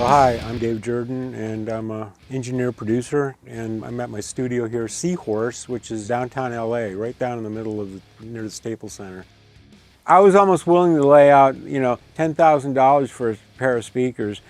Oh, hi, I'm Dave Jerden, and I'm an engineer-producer, and I'm at my studio here, Seahorse, which is downtown LA, right down in the middle of near the Staples Center. I was almost willing to lay out, $10,000 for a pair of speakers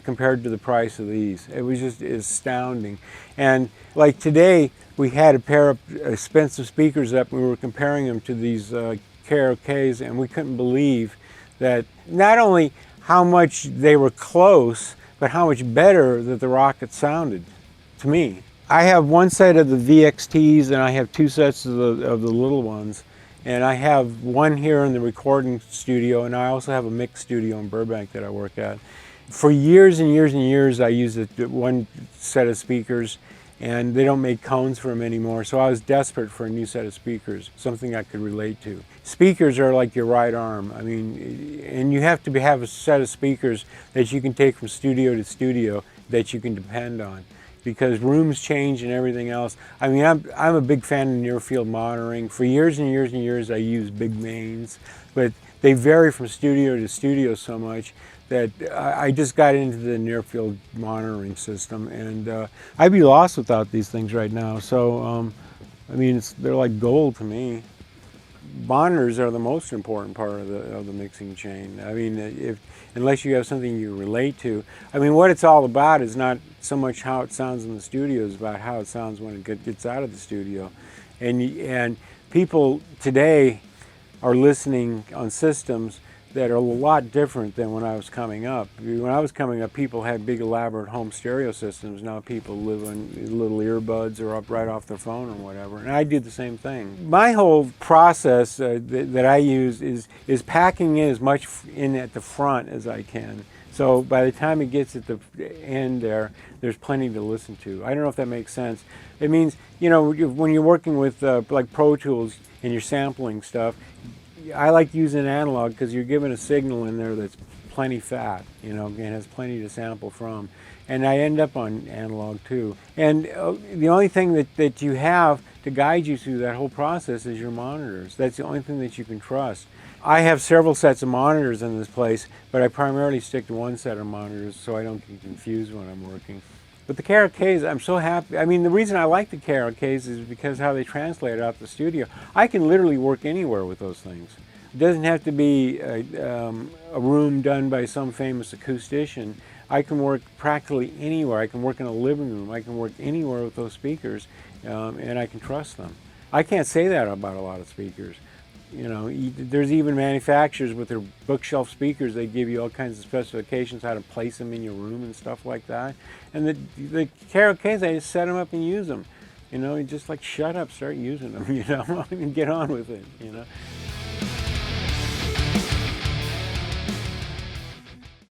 compared to the price of these. It was just astounding. And like today, we had a pair of expensive speakers up, and we were comparing them to these KRKs, and we couldn't believe that not only how much they were close, but how much better that the Rokit sounded to me. I have one set of the VXTs and I have two sets of the little ones. And I have one here in the recording studio, and I also have a mix studio in Burbank that I work at. For years and years and years, I used one set of speakers, and they don't make cones for them anymore, so I was desperate for a new set of speakers, something I could relate to. Speakers are like your right arm. I mean, and you have to have a set of speakers that you can take from studio to studio that you can depend on, because rooms change and everything else. I mean, I'm a big fan of near field monitoring. For years and years and years, I used big mains, but they vary from studio to studio so much that I just got into the near field monitoring system, and I'd be lost without these things right now. So, I mean, they're like gold to me. Monitors are the most important part of the mixing chain. I mean, unless you have something you relate to. I mean, what it's all about is not so much how it sounds in the studio, it's about how it sounds when it gets out of the studio. And people today are listening on systems that are a lot different than when I was coming up. When I was coming up, people had big elaborate home stereo systems. Now people live on little earbuds or up right off their phone or whatever, and I do the same thing. My whole process that I use is packing in as much in at the front as I can. So by the time it gets at the end there's plenty to listen to. I don't know if that makes sense. It means, when you're working with like Pro Tools and you're sampling stuff, I like using analog because you're given a signal in there that's plenty fat, and has plenty to sample from. And I end up on analog too. And the only thing that you have to guide you through that whole process is your monitors. That's the only thing that you can trust. I have several sets of monitors in this place, but I primarily stick to one set of monitors so I don't get confused when I'm working. But the KRKs, I'm so happy. I mean, the reason I like the KRKs is because how they translate out the studio. I can literally work anywhere with those things. It doesn't have to be a room done by some famous acoustician. I can work practically anywhere. I can work in a living room. I can work anywhere with those speakers, and I can trust them. I can't say that about a lot of speakers. There's even manufacturers with their bookshelf speakers. They give you all kinds of specifications how to place them in your room and stuff like that. And the KRKs, I just set them up and use them. Just like shut up, start using them. And get on with it.